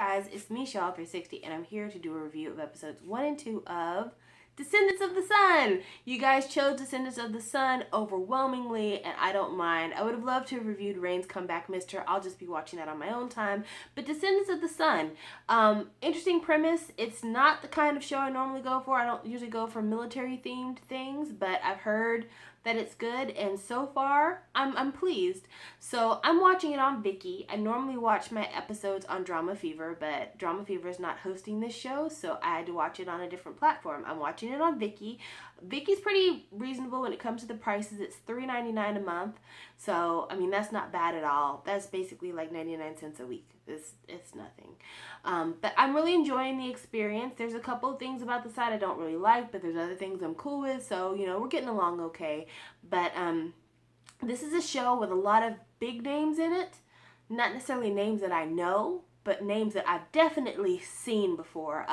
guys, it's me, Shaw360, and I'm here to do a review of episodes 1 and 2 of Descendants of the Sun. You guys chose Descendants of the Sun overwhelmingly, and I don't mind. I would have loved to have reviewed Rain's Comeback Mister. I'll just be watching that on my own time. But Descendants of the Sun, interesting premise. It's not the kind of show I normally go for. I don't usually go for military-themed things, but I've heard that it's good, and so far I'm pleased. So I'm watching it on Viki. I normally watch my episodes on Drama Fever, but Drama Fever is not hosting this show, so I had to watch it on a different platform. I'm watching it on Viki. Viki's pretty reasonable when it comes to the prices. It's $3.99 a month, so I mean that's not bad at all. That's basically like 99 cents a week. It's nothing. But I'm really enjoying the experience. There's a couple of things about the site I don't really like, but there's other things I'm cool with, so you know, we're getting along okay. But this is a show with a lot of big names in it. Not necessarily names that I know, but names that I've definitely seen before.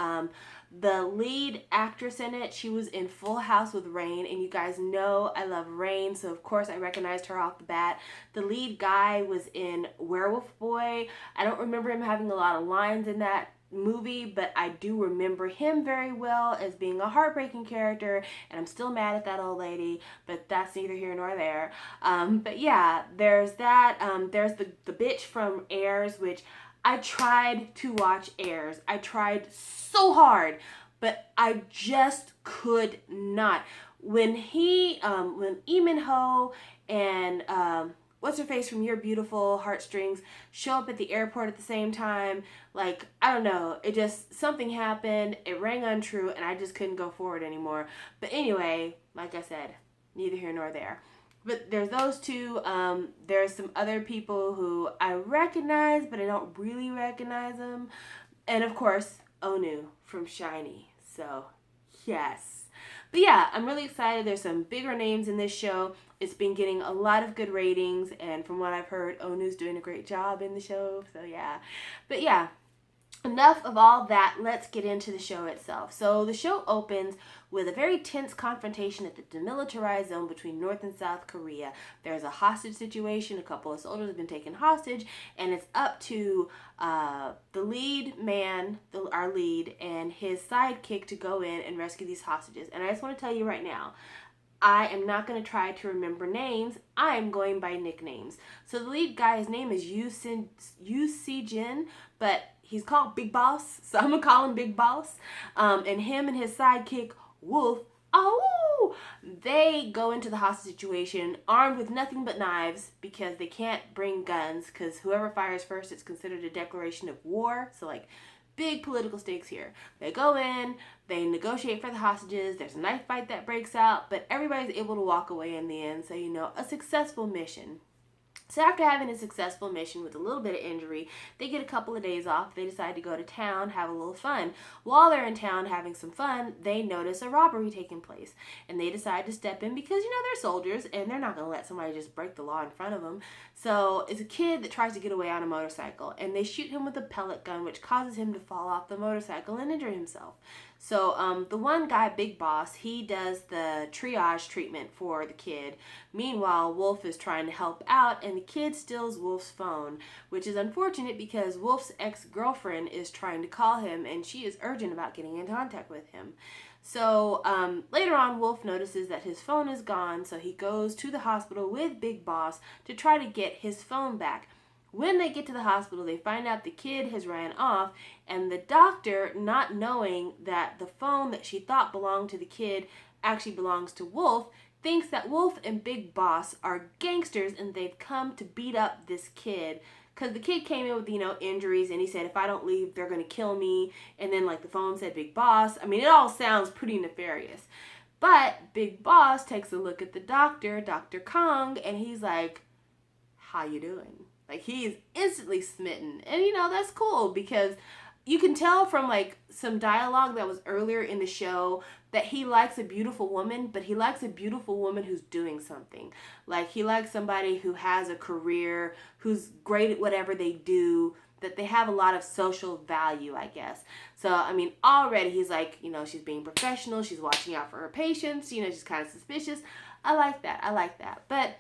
The lead actress in it, she was in Full House with Rain, and you guys know I love Rain, so of course I recognized her off the bat. The lead guy was in Werewolf Boy. I don't remember him having a lot of lines in that movie, but I do remember him very well as being a heartbreaking character, and I'm still mad at that old lady, but that's neither here nor there. But yeah, there's that. There's the bitch from Airs, which I tried to watch Airs. I tried so hard, but I just could not. When when Lee Min-ho and what's her face from Your Beautiful Heartstrings show up at the airport at the same time, like, I don't know, it just, something happened, it rang untrue, and I just couldn't go forward anymore. But anyway, like I said, neither here nor there. But there's those two. There's some other people who I recognize, but I don't really recognize them. And of course, Onu from SHINee. So, yes. But yeah, I'm really excited. There's some bigger names in this show. It's been getting a lot of good ratings, and from what I've heard, Onu's doing a great job in the show. So yeah. But yeah, enough of all that. Let's get into the show itself. So the show opens with a very tense confrontation at the demilitarized zone between North and South Korea. There's a hostage situation. A couple of soldiers have been taken hostage, and it's up to the lead man, our lead, and his sidekick to go in and rescue these hostages. And I just want to tell you right now, I am not going to try to remember names. I am going by nicknames. So the lead guy, his name is Yu Si Jin, but he's called Big Boss, so I'm going to call him Big Boss. And him and his sidekick, Wolf, they go into the hostage situation armed with nothing but knives because they can't bring guns, because whoever fires first, it's considered a declaration of war. So, like, big political stakes here. They go in, they negotiate for the hostages, there's a knife fight that breaks out, but everybody's able to walk away in the end, so you know, a successful mission. So after having a successful mission with a little bit of injury, they get a couple of days off. They decide to go to town, have a little fun. While they're in town having some fun, they notice a robbery taking place. And they decide to step in because, you know, they're soldiers and they're not going to let somebody just break the law in front of them. So it's a kid that tries to get away on a motorcycle, and they shoot him with a pellet gun, which causes him to fall off the motorcycle and injure himself. So the one guy, Big Boss, he does the triage treatment for the kid. Meanwhile, Wolf is trying to help out, and the kid steals Wolf's phone, which is unfortunate because Wolf's ex-girlfriend is trying to call him, and she is urgent about getting in contact with him. So later on, Wolf notices that his phone is gone, so he goes to the hospital with Big Boss to try to get his phone back. When they get to the hospital, they find out the kid has ran off, and the doctor, not knowing that the phone that she thought belonged to the kid actually belongs to Wolf, thinks that Wolf and Big Boss are gangsters and they've come to beat up this kid. Because the kid came in with, you know, injuries, and he said, if I don't leave, they're going to kill me. And then, like, the phone said Big Boss. I mean, it all sounds pretty nefarious. But Big Boss takes a look at the doctor, Dr. Kong, and he's like, how you doing? Like, he is instantly smitten. And, you know, that's cool because you can tell from, like, some dialogue that was earlier in the show that he likes a beautiful woman, but he likes a beautiful woman who's doing something. Like, he likes somebody who has a career, who's great at whatever they do, that they have a lot of social value, I guess. So, I mean, already he's like, you know, she's being professional, she's watching out for her patients, you know, she's kind of suspicious. I like that. But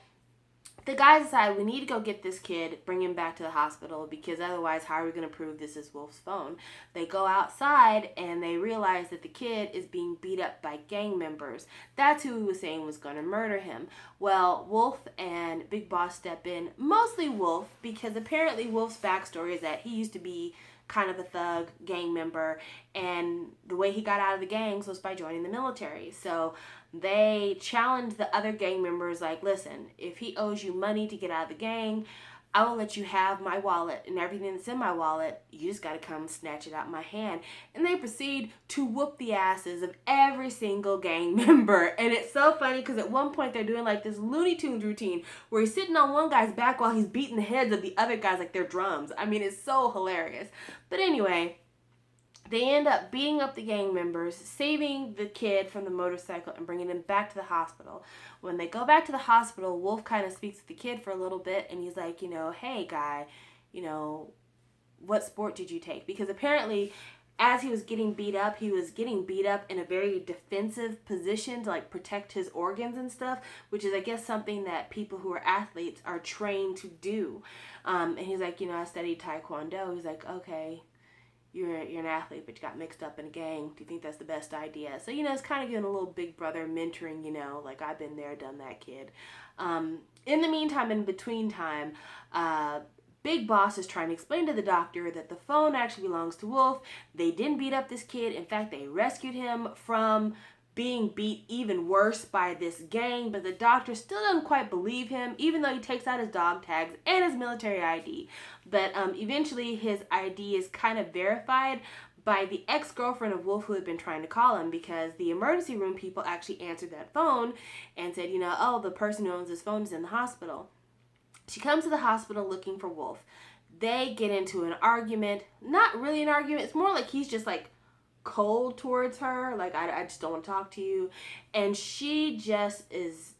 The guys decide we need to go get this kid, bring him back to the hospital, because otherwise how are we going to prove this is Wolf's phone? They go outside and they realize that the kid is being beat up by gang members. That's who he was saying was going to murder him. Well, Wolf and Big Boss step in, mostly Wolf, because apparently Wolf's backstory is that he used to be kind of a thug gang member, and the way he got out of the gangs was by joining the military. So they challenged the other gang members, like, listen, if he owes you money to get out of the gang, I will let you have my wallet and everything that's in my wallet. You just got to come snatch it out of my hand. And they proceed to whoop the asses of every single gang member. And it's so funny because at one point they're doing like this Looney Tunes routine where he's sitting on one guy's back while he's beating the heads of the other guys like they're drums. I mean, it's so hilarious. But anyway, they end up beating up the gang members, saving the kid from the motorcycle, and bringing him back to the hospital. When they go back to the hospital, Wolf kind of speaks to the kid for a little bit, and he's like, hey, guy, what sport did you take? Because apparently, as he was getting beat up in a very defensive position to, like, protect his organs and stuff, which is, I guess, something that people who are athletes are trained to do. And he's like, I studied Taekwondo. He's like, okay, you're an athlete, but you got mixed up in a gang. Do you think that's the best idea? So, it's kind of giving a little big brother mentoring, like, I've been there, done that, kid. In the meantime, in between time, Big Boss is trying to explain to the doctor that the phone actually belongs to Wolf. They didn't beat up this kid. In fact, they rescued him from being beat even worse by this gang, but the doctor still doesn't quite believe him, even though he takes out his dog tags and his military ID. But eventually his ID is kind of verified by the ex-girlfriend of Wolf who had been trying to call him, because the emergency room people actually answered that phone and said, the person who owns this phone is in the hospital. She comes to the hospital looking for Wolf. They get into an argument. Not really an argument. It's more like he's just like cold towards her, like I just don't want to talk to you, and she just is,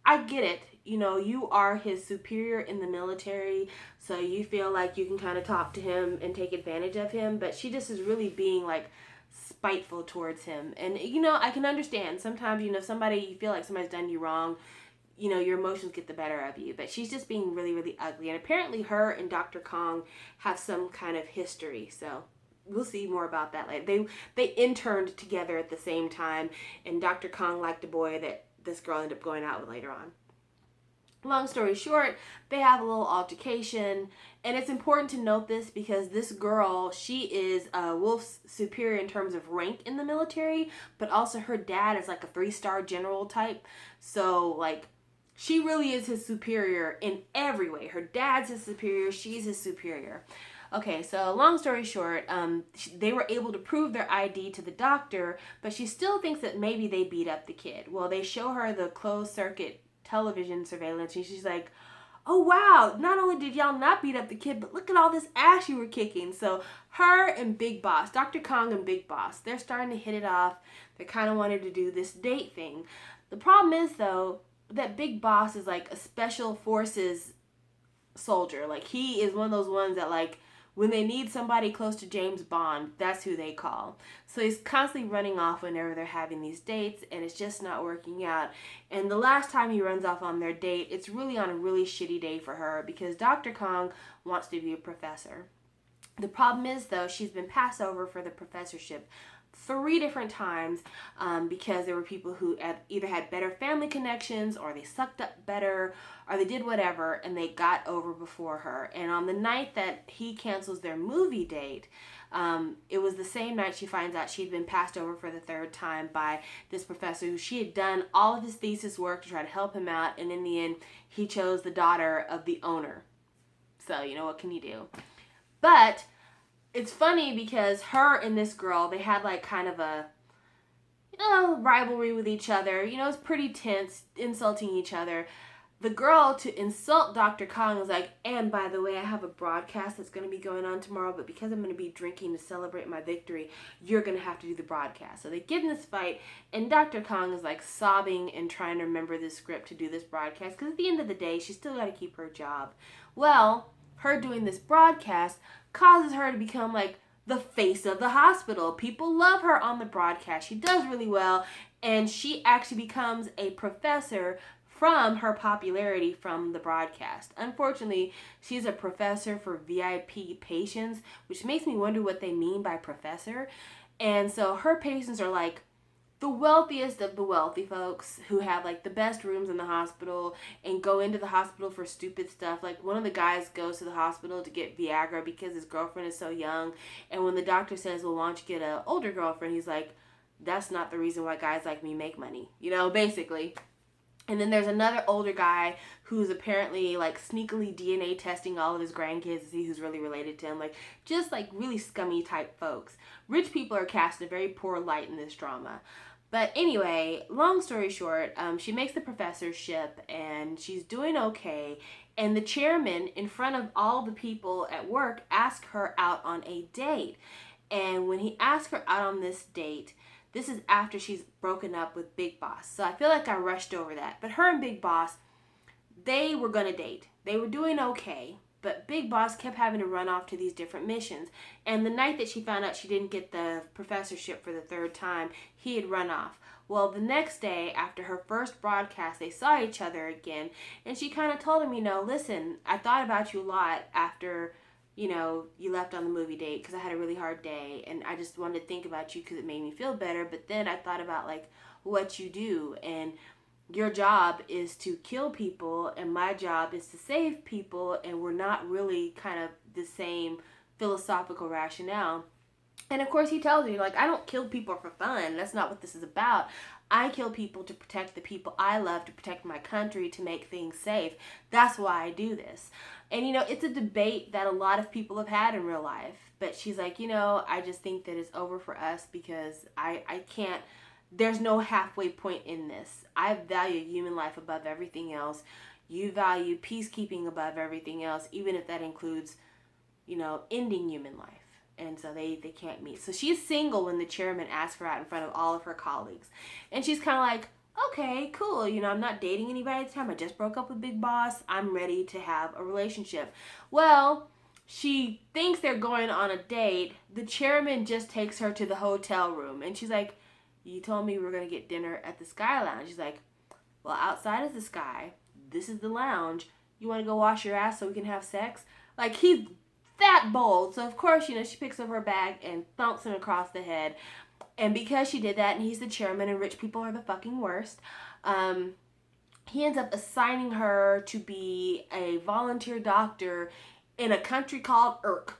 I get it, you are his superior in the military, so you feel like you can kind of talk to him and take advantage of him, but she just is really being like spiteful towards him. And I can understand sometimes, somebody, you feel like somebody's done you wrong, your emotions get the better of you, but she's just being really, really ugly. And apparently her and Dr. Kong have some kind of history, so we'll see more about that later. They interned together at the same time, and Dr. Kong liked a boy that this girl ended up going out with later on. Long story short, they have a little altercation, and it's important to note this because this girl, she is Wolf's superior in terms of rank in the military, but also her dad is like a 3-star general type, so like she really is his superior in every way. Her dad's his superior, she's his superior. Okay, so long story short, they were able to prove their ID to the doctor, but she still thinks that maybe they beat up the kid. Well, they show her the closed circuit television surveillance, and she's like, oh wow, not only did y'all not beat up the kid, but look at all this ass you were kicking. So her and Big Boss, Dr. Kong and Big Boss, they're starting to hit it off. They kind of wanted to do this date thing. The problem is, though, that Big Boss is like a special forces soldier. Like, he is one of those ones that, like, when they need somebody close to James Bond, that's who they call. So he's constantly running off whenever they're having these dates, and it's just not working out. And the last time he runs off on their date, it's really on a really shitty day for her because Dr. Kong wants to be a professor. The problem is, though, she's been passed over for the professorship 3 different times because there were people who either had better family connections, or they sucked up better, or they did whatever, and they got over before her. And on the night that he cancels their movie date, it was the same night she finds out she'd been passed over for the 3rd time by this professor who she had done all of his thesis work to try to help him out, and in the end, he chose the daughter of the owner. So, what can you do? But it's funny because her and this girl, they had like kind of a rivalry with each other. It's pretty tense, insulting each other. The girl, to insult Dr. Kong, was like, and by the way, I have a broadcast that's going to be going on tomorrow, but because I'm going to be drinking to celebrate my victory, you're going to have to do the broadcast. So they get in this fight, and Dr. Kong is like sobbing and trying to remember this script to do this broadcast, because at the end of the day, she's still got to keep her job. Well, her doing this broadcast causes her to become like the face of the hospital. People love her on the broadcast. She does really well, and she actually becomes a professor from her popularity from the broadcast. Unfortunately, she's a professor for VIP patients, which makes me wonder what they mean by professor. And so her patients are like the wealthiest of the wealthy folks who have like the best rooms in the hospital and go into the hospital for stupid stuff. Like one of the guys goes to the hospital to get Viagra because his girlfriend is so young. And when the doctor says, well, why don't you get an older girlfriend? He's like, that's not the reason why guys like me make money, basically. And then there's another older guy who's apparently like sneakily DNA testing all of his grandkids to see who's really related to him. Like just like really scummy type folks. Rich people are cast in a very poor light in this drama. But anyway, long story short, she makes the professorship and she's doing okay. And the chairman, in front of all the people at work, asks her out on a date. And when he asks her out on this date, this is after she's broken up with Big Boss. So I feel like I rushed over that. But her and Big Boss, they were going to date. They were doing okay. But Big Boss kept having to run off to these different missions. And the night that she found out she didn't get the professorship for the third time, he had run off. Well, the next day, after her first broadcast, they saw each other again. And she kind of told him, listen, I thought about you a lot after, you left on the movie date because I had a really hard day. And I just wanted to think about you because it made me feel better. But then I thought about, like, what you do. And your job is to kill people and my job is to save people, and we're not really kind of the same philosophical rationale. And of course he tells you, like, I don't kill people for fun. That's not what this is about. I kill people to protect the people I love, to protect my country, to make things safe. That's why I do this. And, it's a debate that a lot of people have had in real life. But she's like, I just think that it's over for us because I can't. There's no halfway point in this. I value human life above everything else. You value peacekeeping above everything else, even if that includes, ending human life. And so they can't meet. So she's single when the chairman asks her out in front of all of her colleagues. And she's kind of like, okay, cool. I'm not dating anybody at the time. I just broke up with Big Boss. I'm ready to have a relationship. Well, she thinks they're going on a date. The chairman just takes her to the hotel room. And she's like, you told me we were going to get dinner at the Sky Lounge. She's like, well, outside is the Sky. This is the lounge. You want to go wash your ass so we can have sex? Like, he's that bold. So, of course, she picks up her bag and thumps him across the head. And because she did that, and he's the chairman, and rich people are the fucking worst, he ends up assigning her to be a volunteer doctor in a country called Urk.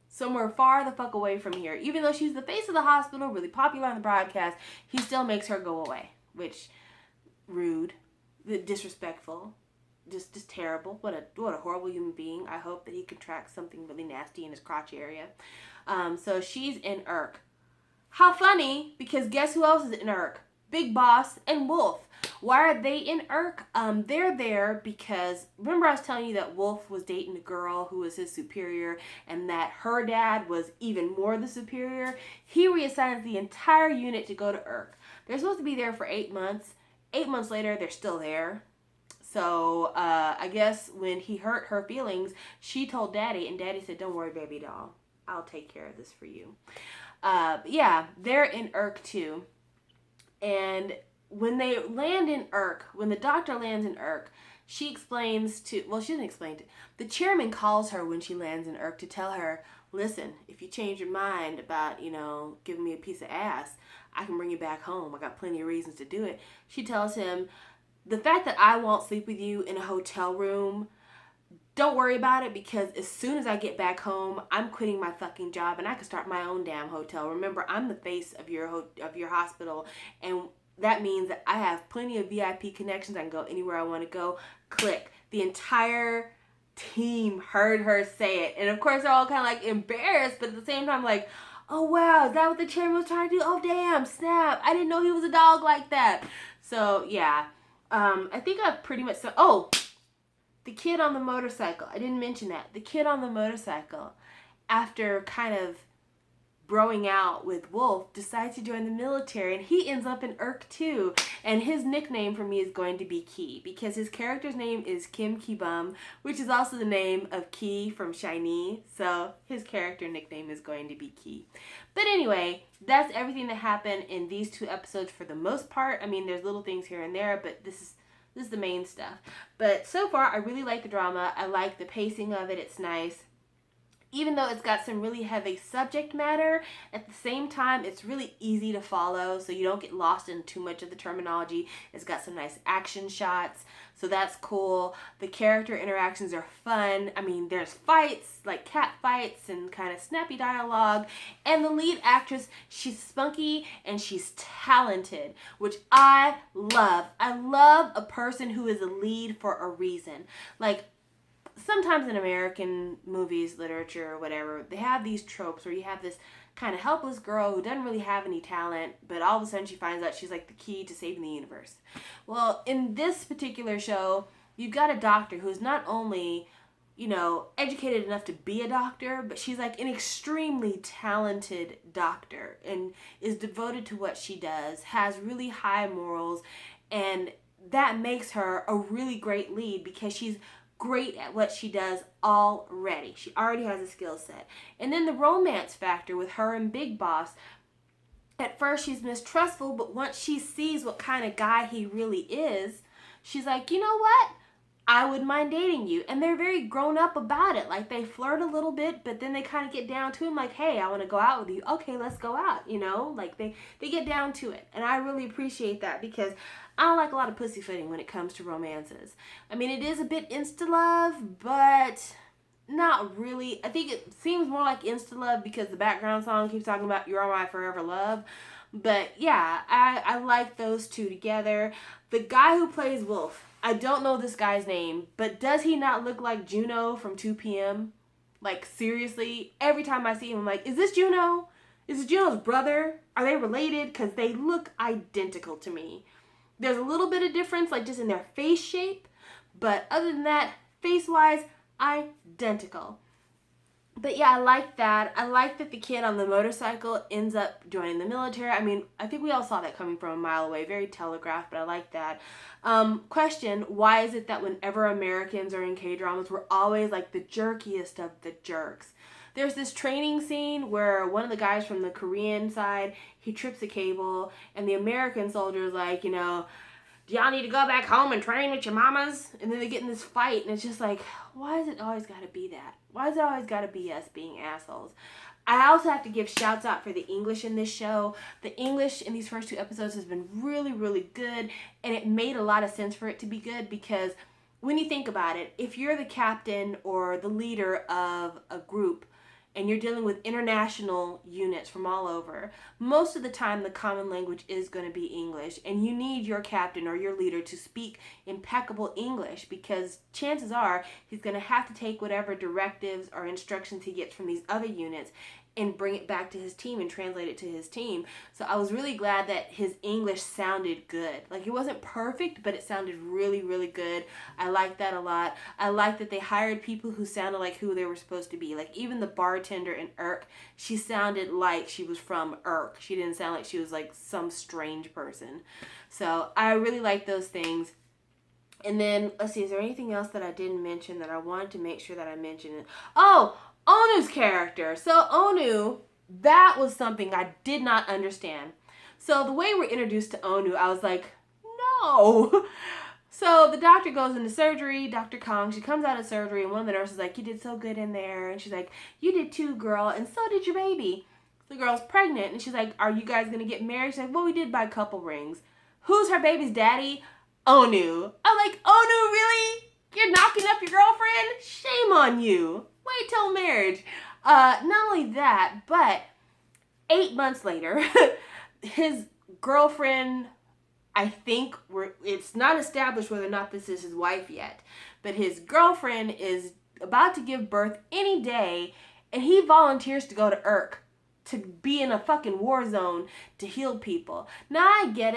Somewhere far the fuck away from here. Even though she's the face of the hospital, really popular on the broadcast, he still makes her go away. Which, rude, disrespectful, just terrible. What a horrible human being. I hope that he contracts something really nasty in his crotch area. So she's in Urk. How funny, because guess who else is in Urk? Big Boss and Wolf. Why are they in Urk? They're there because, remember I was telling you that Wolf was dating a girl who was his superior and that her dad was even more the superior? He reassigns the entire unit to go to Urk. They're supposed to be there for 8 months. 8 months later, they're still there. So, I guess when he hurt her feelings, she told Daddy, and Daddy said, don't worry, baby doll. I'll take care of this for you. Yeah, they're in Urk too. And when they land in Urk, when the doctor lands in Urk, she explains to, well, she didn't explain it. The chairman calls her when she lands in Urk to tell her, listen, if you change your mind about, giving me a piece of ass, I can bring you back home. I got plenty of reasons to do it. She tells him, the fact that I won't sleep with you in a hotel room, don't worry about it, because as soon as I get back home, I'm quitting my fucking job and I can start my own damn hotel. Remember, I'm the face of your hospital, and that means that I have plenty of VIP connections. I can go anywhere I want to go. Click. The entire team heard her say it, and of course they're all kind of like embarrassed, but at the same time like, oh wow, is that what the chairman was trying to do? Oh damn, snap! I didn't know he was a dog like that. So yeah, I think I've pretty much. The kid on the motorcycle. I didn't mention that. The kid on the motorcycle, after kind of broing out with Wolf, decides to join the military, and he ends up in Urk too. And his nickname for me is going to be Ki, because his character's name is Kim Ki-bum, which is also the name of Ki from Shiny. So his character nickname is going to be Ki. But anyway, that's everything that happened in these 2 episodes for the most part. I mean, there's little things here and there, but this is This is the main stuff. But so far, I really like the drama. I like the pacing of it. It's nice. Even though it's got some really heavy subject matter, at the same time, it's really easy to follow, so you don't get lost in too much of the terminology. It's got some nice action shots, so that's cool. The character interactions are fun. I mean, there's fights, like cat fights and kind of snappy dialogue. And the lead actress, she's spunky and she's talented, which I love. I love a person who is a lead for a reason. Like, sometimes in American movies, literature, or whatever, they have these tropes where you have this kind of helpless girl who doesn't really have any talent, but all of a sudden she finds out she's like the key to saving the universe. Well, in this particular show, you've got a doctor who's not only, you know, educated enough to be a doctor, but she's like an extremely talented doctor and is devoted to what she does, has really high morals, and that makes her a really great lead because she's great at what she does already. She already has a skill set. And then the romance factor with her and Big Boss. At first she's mistrustful, but once she sees what kind of guy he really is, she's like, you know what? I wouldn't mind dating you. And they're very grown up about it. Like, they flirt a little bit, but then they kind of get down to him like, hey, I want to go out with you. Okay, let's go out, you know? Like, they get down to it. And I really appreciate that because I don't like a lot of pussyfooting when it comes to romances. I mean, it is a bit insta-love, but not really. I think it seems more like insta-love because the background song keeps talking about you're my forever love. But yeah, I like those two together. The guy who plays Wolf, I don't know this guy's name, but does he not look like Juno from 2 p.m.? Like, seriously, every time I see him, I'm like, is this Juno? Is this Juno's brother? Are they related? Because they look identical to me. There's a little bit of difference, like just in their face shape, but other than that, face-wise, identical. But yeah, I like that. I like that the kid on the motorcycle ends up joining the military. I mean, I think we all saw that coming from a mile away. Very telegraphed, but I like that. Question, why is it that whenever Americans are in K-dramas, we're always like the jerkiest of the jerks? There's this training scene where one of the guys from the Korean side, he trips a cable, and the American soldier's like, you know, do y'all need to go back home and train with your mamas? And then they get in this fight, and it's just like, why is it always got to be that? Why is it always got to be us being assholes? I also have to give shouts out for the English in this show. The English in these first 2 episodes has been really, really good, and it made a lot of sense for it to be good because when you think about it, if you're the captain or the leader of a group, and you're dealing with international units from all over, most of the time the common language is going to be English, and you need your captain or your leader to speak impeccable English because chances are he's going to have to take whatever directives or instructions he gets from these other units and bring it back to his team and translate it to his team. So I was really glad that his English sounded good. Like, it wasn't perfect, but it sounded really, really good. I liked that a lot. I liked that they hired people who sounded like who they were supposed to be. Like, even the bartender in Irk, she sounded like she was from Irk. She didn't sound like she was like some strange person. So I really liked those things. And then, let's see, is there anything else that I didn't mention that I wanted to make sure that I mentioned? Oh, Onu's character. So Onu, that was something I did not understand. So the way we're introduced to Onu, I was like, no. So the doctor goes into surgery, Dr. Kong, she comes out of surgery, and one of the nurses is like, you did so good in there. And she's like, you did too, girl, and so did your baby. The girl's pregnant, and she's like, are you guys going to get married? She's like, well, we did buy couple rings. Who's her baby's daddy? Onu. I'm like, Onu, really? You're knocking up your girlfriend? Shame on you. Wait till marriage. Not only that, but 8 months later, his girlfriend, I think, it's not established whether or not this is his wife yet, but his girlfriend is about to give birth any day, and he volunteers to go to Irk to be in a fucking war zone to heal people. Now, I get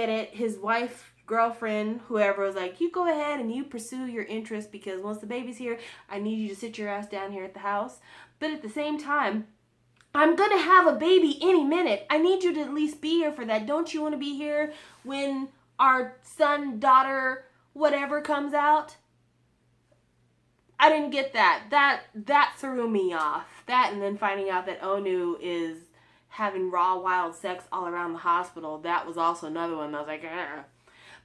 it. His wife, girlfriend, whoever, was like, you go ahead and you pursue your interests because once the baby's here, I need you to sit your ass down here at the house. But at the same time, I'm going to have a baby any minute. I need you to at least be here for that. Don't you want to be here when our son, daughter, whatever comes out? I didn't get that. That threw me off. That, and then finding out that Onu is having raw, wild sex all around the hospital, that was also another one. I was like,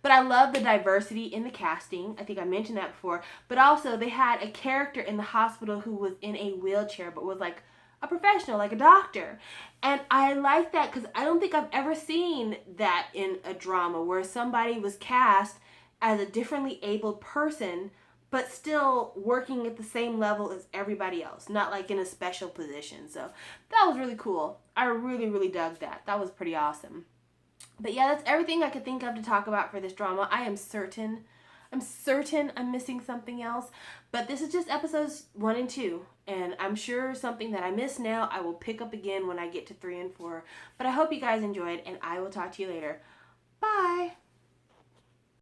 But I love the diversity in the casting. I think I mentioned that before. But also, they had a character in the hospital who was in a wheelchair, but was like a professional, like a doctor. And I like that because I don't think I've ever seen that in a drama where somebody was cast as a differently abled person, but still working at the same level as everybody else, not like in a special position. So that was really cool. I really, really dug that. That was pretty awesome. But yeah, that's everything I could think of to talk about for this drama. I'm certain I'm missing something else. But this is just episodes 1 and 2. And I'm sure something that I missed now, I will pick up again when I get to 3 and 4. But I hope you guys enjoyed, and I will talk to you later. Bye!